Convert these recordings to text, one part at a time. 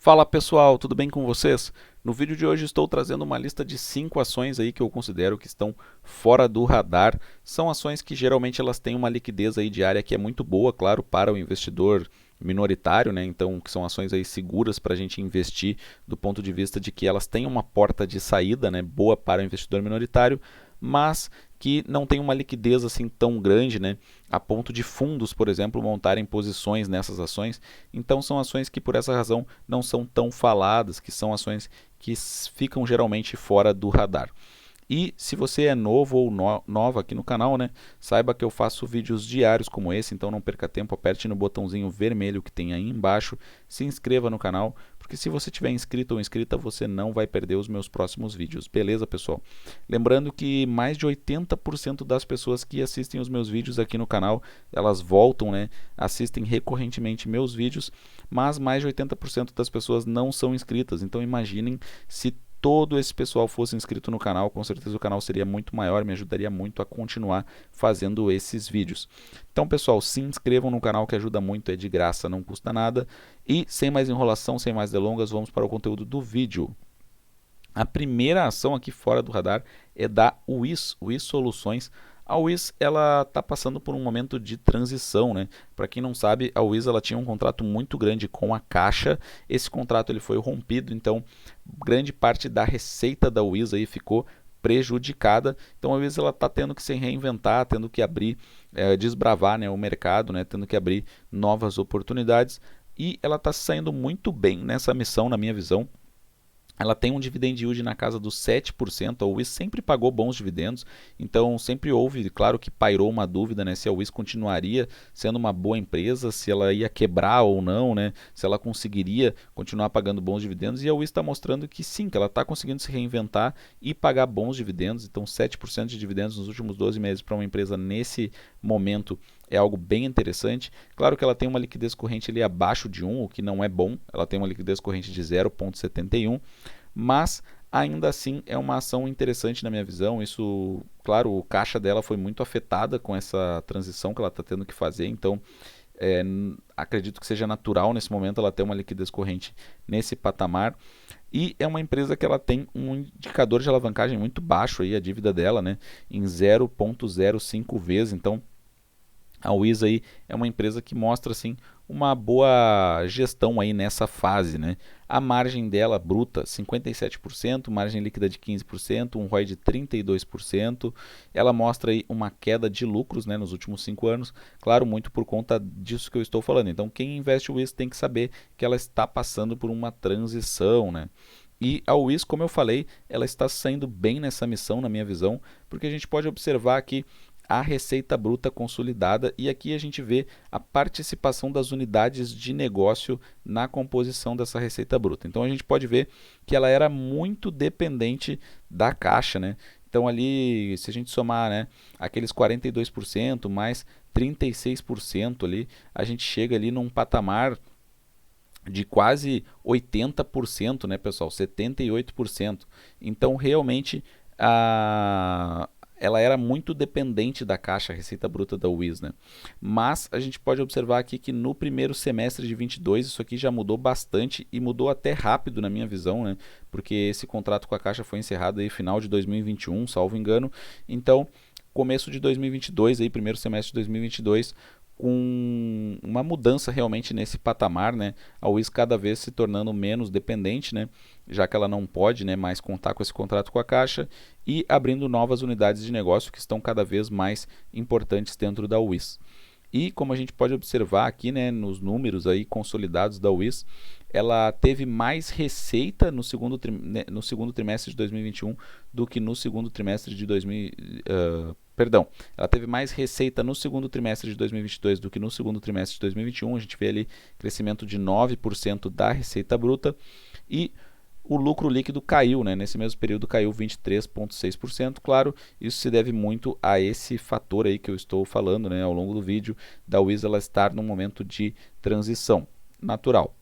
Fala pessoal, tudo bem com vocês? No vídeo de hoje estou trazendo uma lista de 5 ações aí que eu considero que estão fora do radar. São ações que geralmente elas têm uma liquidez aí diária que é muito boa, claro, para o investidor minoritário, né? Então, que são ações aí seguras para a gente investir do ponto de vista de que elas têm uma porta de saída, né, boa para o investidor minoritário, mas que não tem uma liquidez assim tão grande, né, a ponto de fundos, por exemplo, montarem posições nessas ações. Então são ações que por essa razão não são tão faladas, que são ações que ficam geralmente fora do radar. E se você é novo ou nova aqui no canal, né, saiba que eu faço vídeos diários como esse, então não perca tempo, aperte no botãozinho vermelho que tem aí embaixo, se inscreva no canal, porque se você tiver inscrito ou inscrita, você não vai perder os meus próximos vídeos, beleza, pessoal? Lembrando que mais de 80% das pessoas que assistem os meus vídeos aqui no canal, elas voltam, né, assistem recorrentemente meus vídeos, mas mais de 80% das pessoas não são inscritas, então imaginem se todo esse pessoal fosse inscrito no canal, com certeza o canal seria muito maior, me ajudaria muito a continuar fazendo esses vídeos. Então, pessoal, se inscrevam no canal que ajuda muito, é de graça, não custa nada. E sem mais enrolação, sem mais delongas, vamos para o conteúdo do vídeo. A primeira ação aqui fora do radar é da WIS, WIS Soluções. A WIS ela está passando por um momento de transição, né? Para quem não sabe, a WIS ela tinha um contrato muito grande com a Caixa. Esse contrato ele foi rompido, então grande parte da receita da WIS aí ficou prejudicada. Então a WIS ela está tendo que se reinventar, tendo que abrir, desbravar, né, o mercado, né, tendo que abrir novas oportunidades. E ela está saindo muito bem nessa missão, na minha visão. Ela tem um dividend yield na casa dos 7%, a WIS sempre pagou bons dividendos, então sempre houve, claro que pairou uma dúvida, né, se a WIS continuaria sendo uma boa empresa, se ela ia quebrar ou não, né, se ela conseguiria continuar pagando bons dividendos, e a WIS está mostrando que sim, que ela está conseguindo se reinventar e pagar bons dividendos, então 7% de dividendos nos últimos 12 meses para uma empresa nesse momento é algo bem interessante. Claro que ela tem uma liquidez corrente ali abaixo de 1, o que não é bom, ela tem uma liquidez corrente de 0,71, mas ainda assim é uma ação interessante na minha visão. Isso, claro, o caixa dela foi muito afetada com essa transição que ela está tendo que fazer, então acredito que seja natural nesse momento ela ter uma liquidez corrente nesse patamar. E é uma empresa que ela tem um indicador de alavancagem muito baixo, aí, a dívida dela, né, em 0,05 vezes, então a WIS aí é uma empresa que mostra assim uma boa gestão aí nessa fase, né? A margem dela bruta 57%, margem líquida de 15%, um ROI de 32%. Ela mostra aí uma queda de lucros, né, nos últimos 5 anos, claro, muito por conta disso que eu estou falando. Então, quem investe em WIS tem que saber que ela está passando por uma transição, né? E a WIS, como eu falei, ela está saindo bem nessa missão, na minha visão, porque a gente pode observar aqui a receita bruta consolidada, e aqui a gente vê a participação das unidades de negócio na composição dessa receita bruta. Então a gente pode ver que ela era muito dependente da Caixa, né? Então ali, se a gente somar, né, aqueles 42% mais 36% ali, a gente chega ali num patamar de quase 80%, né, pessoal? 78%. Então realmente ela era muito dependente da caixa, a receita bruta da WIS, né? Mas a gente pode observar aqui que no primeiro semestre de 22 isso aqui já mudou bastante e mudou até rápido na minha visão, né? Porque esse contrato com a caixa foi encerrado aí final de 2021, salvo engano. Então, começo de 2022 aí, primeiro semestre de 2022, com uma mudança realmente nesse patamar, né? A WIS cada vez se tornando menos dependente, né? Já que ela não pode, né, mais contar com esse contrato com a Caixa, e abrindo novas unidades de negócio que estão cada vez mais importantes dentro da WIS. E como a gente pode observar aqui, né, nos números aí consolidados da WIS, ela teve mais receita no segundo trimestre de 2021 do que no segundo trimestre de 2000, perdão, ela teve mais receita no segundo trimestre de 2022 do que no segundo trimestre de 2021. A gente vê ali crescimento de 9% da receita bruta, e o lucro líquido caiu, né? Nesse mesmo período caiu 23,6%. Claro, isso se deve muito a esse fator aí que eu estou falando, né, ao longo do vídeo, da WIS ela estar num momento de transição natural.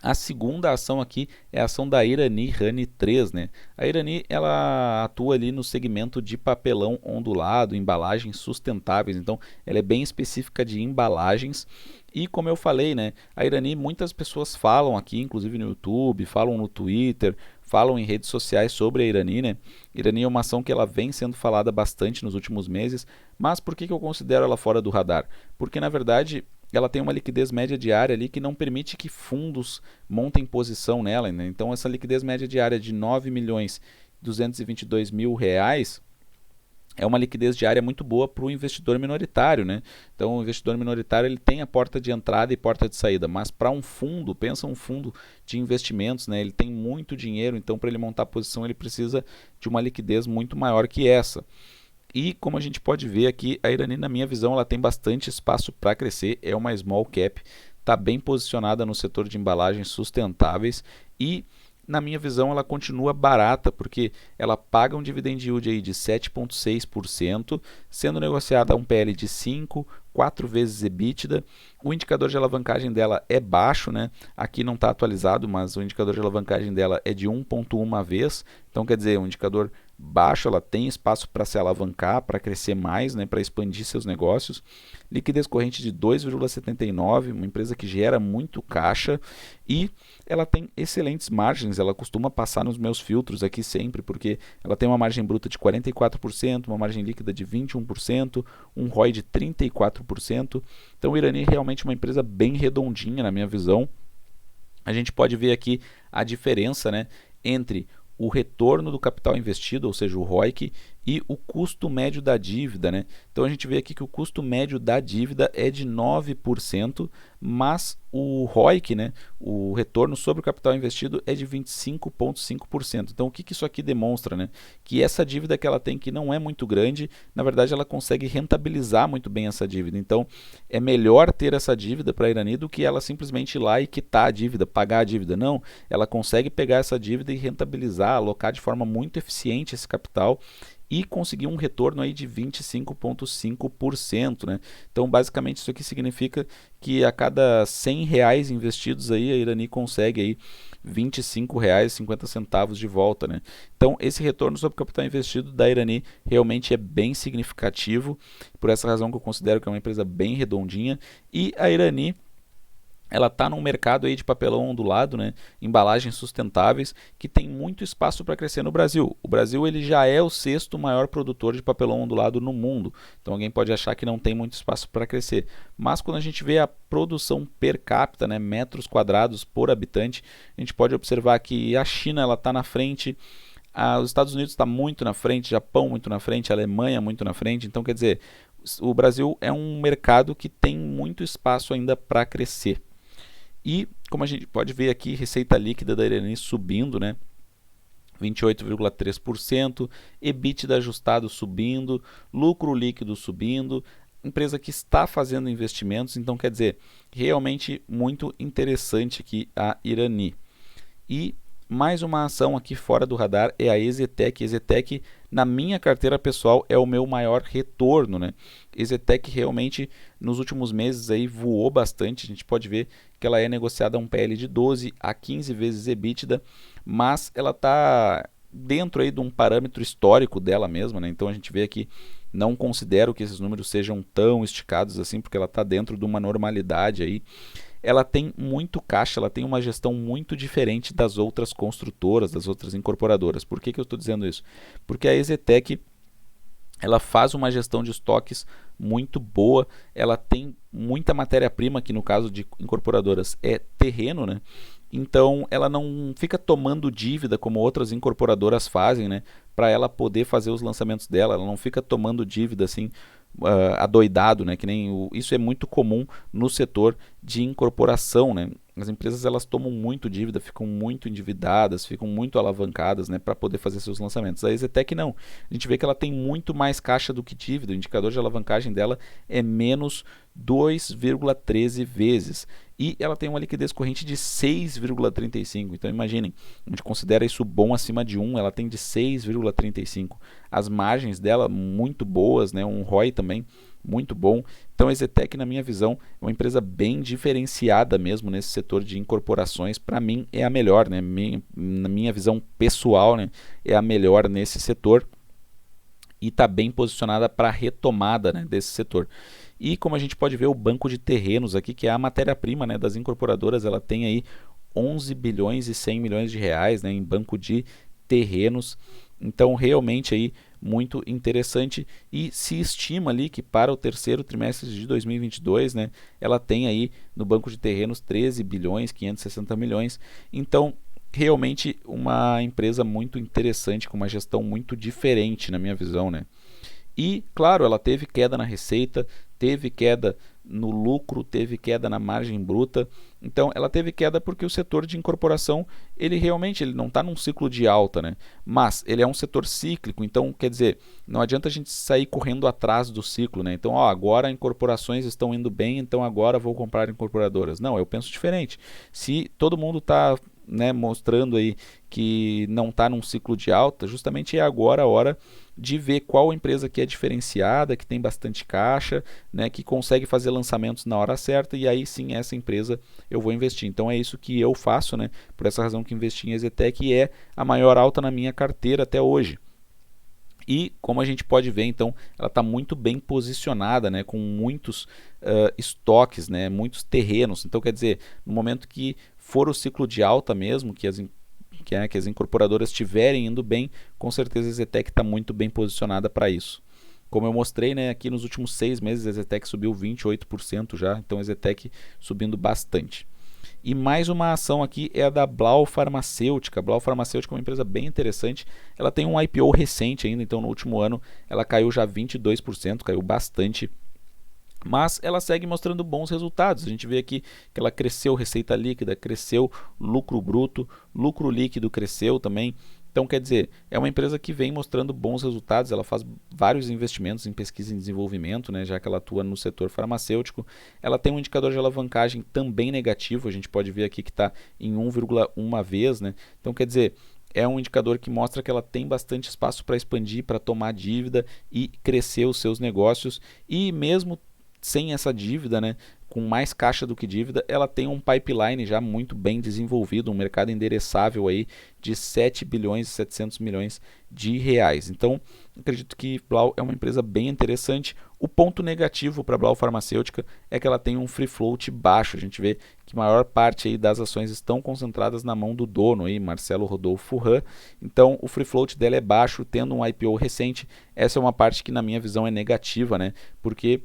A segunda ação aqui é a ação da Irani Honey 3, né? A Irani, ela atua ali no segmento de papelão ondulado, embalagens sustentáveis, então ela é bem específica de embalagens. E como eu falei, né, a Irani, muitas pessoas falam aqui, inclusive no YouTube, falam no Twitter, falam em redes sociais sobre a Irani, né? Irani é uma ação que ela vem sendo falada bastante nos últimos meses, mas por que eu considero ela fora do radar? Porque na verdade ela tem uma liquidez média diária ali que não permite que fundos montem posição nela, né? Então essa liquidez média diária de 9 milhões 222 mil reais é uma liquidez diária muito boa para o investidor minoritário, né? Então o investidor minoritário ele tem a porta de entrada e porta de saída, mas para um fundo, pensa um fundo de investimentos, né? Ele tem muito dinheiro, então para ele montar a posição ele precisa de uma liquidez muito maior que essa. E como a gente pode ver aqui, a Irani, na minha visão, ela tem bastante espaço para crescer, é uma small cap, está bem posicionada no setor de embalagens sustentáveis e, na minha visão, ela continua barata, porque ela paga um dividend yield aí de 7,6%, sendo negociada a um PL de 5, 4 vezes EBITDA. O indicador de alavancagem dela é baixo, né? Aqui não está atualizado, mas o indicador de alavancagem dela é de 1,1 vez, então quer dizer, um indicador baixo, ela tem espaço para se alavancar, para crescer mais, né, para expandir seus negócios. Liquidez corrente de 2,79, uma empresa que gera muito caixa e ela tem excelentes margens, ela costuma passar nos meus filtros aqui sempre, porque ela tem uma margem bruta de 44%, uma margem líquida de 21%, um ROI de 34%. Então o Irani é realmente uma empresa bem redondinha na minha visão. A gente pode ver aqui a diferença, né, entre o retorno do capital investido, ou seja, o ROIC, e o custo médio da dívida, né? Então a gente vê aqui que o custo médio da dívida é de 9%, mas o ROIC, né, o retorno sobre o capital investido, é de 25,5%. Então o que isso aqui demonstra, né? Que essa dívida que ela tem, que não é muito grande, na verdade ela consegue rentabilizar muito bem essa dívida. Então é melhor ter essa dívida para a Irani do que ela simplesmente ir lá e quitar a dívida, pagar a dívida. Não, ela consegue pegar essa dívida e rentabilizar, alocar de forma muito eficiente esse capital e conseguir um retorno aí de 25,5%, né? Então, basicamente, isso aqui significa que a cada R$ 100 investidos aí, a Irani consegue aí R$ 25,50 de volta, né? Então, esse retorno sobre o capital investido da Irani realmente é bem significativo, por essa razão que eu considero que é uma empresa bem redondinha, e a Irani ela está num mercado aí de papelão ondulado, né, embalagens sustentáveis, que tem muito espaço para crescer no Brasil. O Brasil ele já é o sexto maior produtor de papelão ondulado no mundo, então alguém pode achar que não tem muito espaço para crescer. Mas quando a gente vê a produção per capita, né, metros quadrados por habitante, a gente pode observar que a China está na frente, os Estados Unidos está muito na frente, Japão muito na frente, a Alemanha muito na frente, então quer dizer, o Brasil é um mercado que tem muito espaço ainda para crescer. E como a gente pode ver aqui, receita líquida da Irani subindo, né? 28,3%, EBITDA ajustado subindo, lucro líquido subindo, empresa que está fazendo investimentos, então quer dizer, realmente muito interessante aqui a Irani. E mais uma ação aqui fora do radar é a EZTEC. EZTEC, na minha carteira pessoal, é o meu maior retorno, né? EZTEC realmente nos últimos meses aí voou bastante. A gente pode ver que ela é negociada a um PL de 12 a 15 vezes EBITDA, mas ela está dentro aí de um parâmetro histórico dela mesma, né? Então a gente vê aqui, não considero que esses números sejam tão esticados assim, porque ela está dentro de uma normalidade aí. Ela tem muito caixa, ela tem uma gestão muito diferente das outras construtoras, das outras incorporadoras. Por que eu estou dizendo isso? Porque a EZTEC ela faz uma gestão de estoques muito boa, ela tem muita matéria-prima, que no caso de incorporadoras é terreno, né? Então ela não fica tomando dívida como outras incorporadoras fazem, né? Para ela poder fazer os lançamentos dela, ela não fica tomando dívida assim adoidado, né? Que nem isso é muito comum no setor de incorporação, né? As empresas elas tomam muito dívida, ficam muito endividadas, ficam muito alavancadas, né, para poder fazer seus lançamentos. A EZTEC não. A gente vê que ela tem muito mais caixa do que dívida. O indicador de alavancagem dela é menos 2,13 vezes. E ela tem uma liquidez corrente de 6,35. Então imaginem, a gente considera isso bom acima de 1, ela tem de 6,35. As margens dela muito boas, né, um ROI também muito bom. Então a EZTEC, na minha visão, é uma empresa bem diferenciada mesmo nesse setor de incorporações. Para mim é a melhor, né? Na minha visão pessoal, né? É a melhor nesse setor e está bem posicionada para a retomada, né, desse setor. E como a gente pode ver, o banco de terrenos aqui, que é a matéria-prima, né, das incorporadoras, ela tem aí 11 bilhões e 100 milhões de reais, né, em banco de terrenos. Então realmente aí muito interessante, e se estima ali que para o terceiro trimestre de 2022, né, ela tem aí no banco de terrenos 13 bilhões 560 milhões. Então realmente uma empresa muito interessante, com uma gestão muito diferente na minha visão, né? E, claro, ela teve queda na receita, teve queda no lucro, teve queda na margem bruta. Então, ela teve queda porque o setor de incorporação, ele realmente não está num ciclo de alta, né? Mas ele é um setor cíclico, então, quer dizer, não adianta a gente sair correndo atrás do ciclo, né? Então, agora incorporações estão indo bem, então agora vou comprar incorporadoras. Não, eu penso diferente. Se todo mundo está, né, mostrando aí que não está num ciclo de alta, justamente é agora a hora de ver qual empresa que é diferenciada, que tem bastante caixa, né, que consegue fazer lançamentos na hora certa, e aí sim essa empresa eu vou investir. Então é isso que eu faço, né, por essa razão que investi em EZTEC, e é a maior alta na minha carteira até hoje. E como a gente pode ver, então, ela está muito bem posicionada, né, com muitos estoques, né, muitos terrenos. Então, quer dizer, no momento que for o ciclo de alta mesmo, que as incorporadoras estiverem indo bem, com certeza a EZTEC está muito bem posicionada para isso. Como eu mostrei, né, aqui nos últimos 6 meses a EZTEC subiu 28% já, então a EZTEC subindo bastante. E mais uma ação aqui é a da Blau Farmacêutica. A Blau Farmacêutica é uma empresa bem interessante. Ela tem um IPO recente ainda, então no último ano ela caiu já 22%, caiu bastante. Mas ela segue mostrando bons resultados. A gente vê aqui que ela cresceu receita líquida, cresceu lucro bruto, lucro líquido cresceu também. Então, quer dizer, é uma empresa que vem mostrando bons resultados. Ela faz vários investimentos em pesquisa e desenvolvimento, né, já que ela atua no setor farmacêutico. Ela tem um indicador de alavancagem também negativo. A gente pode ver aqui que está em 1,1 vez. Né? Então, quer dizer, é um indicador que mostra que ela tem bastante espaço para expandir, para tomar dívida e crescer os seus negócios. E mesmo sem essa dívida, né, com mais caixa do que dívida, ela tem um pipeline já muito bem desenvolvido, um mercado endereçável aí de 7 bilhões e 700 milhões de reais. Então, acredito que Blau é uma empresa bem interessante. O ponto negativo para a Blau Farmacêutica é que ela tem um free float baixo. A gente vê que a maior parte aí das ações estão concentradas na mão do dono, aí, Marcelo Rodolfo Furran. Então, o free float dela é baixo, tendo um IPO recente. Essa é uma parte que, na minha visão, é negativa, né? Porque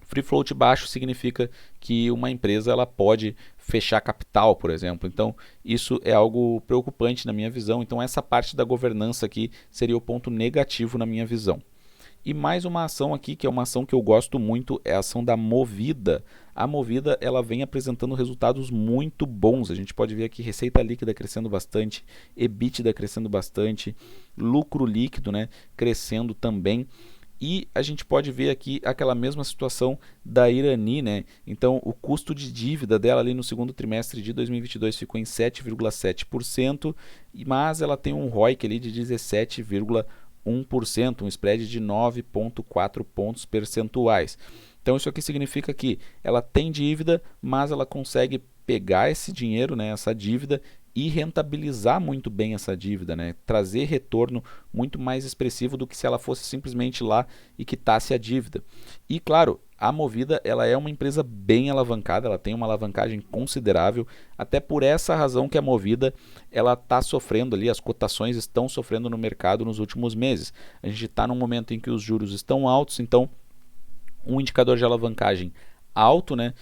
free float baixo significa que uma empresa ela pode fechar capital, por exemplo. Então, isso é algo preocupante na minha visão. Então, essa parte da governança aqui seria o ponto negativo na minha visão. E mais uma ação aqui, que é uma ação que eu gosto muito, é a ação da Movida. A Movida ela vem apresentando resultados muito bons. A gente pode ver aqui receita líquida crescendo bastante, EBITDA crescendo bastante, lucro líquido, né, crescendo também. E a gente pode ver aqui aquela mesma situação da Irani, né? Então, o custo de dívida dela ali no segundo trimestre de 2022 ficou em 7,7%, mas ela tem um ROIC ali de 17,1%, um spread de 9,4 pontos percentuais. Então, isso aqui significa que ela tem dívida, mas ela consegue pegar esse dinheiro, né, essa dívida, e rentabilizar muito bem essa dívida, né? Trazer retorno muito mais expressivo do que se ela fosse simplesmente lá e quitasse a dívida. E claro, a Movida ela é uma empresa bem alavancada, ela tem uma alavancagem considerável, até por essa razão que a Movida ela está sofrendo ali, as cotações estão sofrendo no mercado nos últimos meses. A gente está num momento em que os juros estão altos, então um indicador de alavancagem alto, né?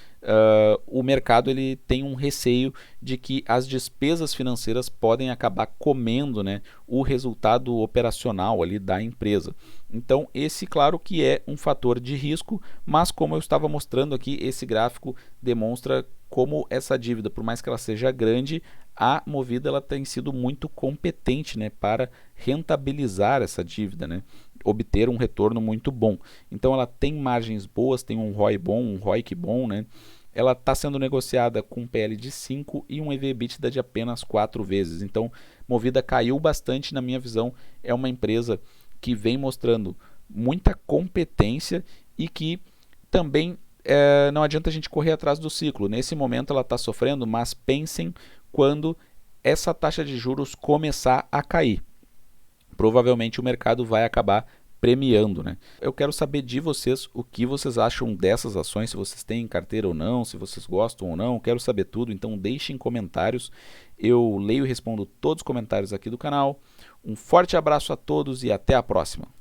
O mercado ele tem um receio de que as despesas financeiras podem acabar comendo, né, o resultado operacional ali da empresa. Então esse, claro que é um fator de risco, mas como eu estava mostrando aqui, esse gráfico demonstra como essa dívida, por mais que ela seja grande, a Movida ela tem sido muito competente, né, para rentabilizar essa dívida, né, obter um retorno muito bom. Então ela tem margens boas, tem um ROI bom, um ROIC bom, né? Ela está sendo negociada com um PL de 5 e um EV/EBITDA de apenas 4 vezes. Então, Movida caiu bastante na minha visão. É uma empresa que vem mostrando muita competência e que também não adianta a gente correr atrás do ciclo. Nesse momento ela está sofrendo, mas pensem quando essa taxa de juros começar a cair. Provavelmente o mercado vai acabar premiando, né? Eu quero saber de vocês o que vocês acham dessas ações, se vocês têm em carteira ou não, se vocês gostam ou não, quero saber tudo, então deixem comentários, eu leio e respondo todos os comentários aqui do canal. Um forte abraço a todos e até a próxima!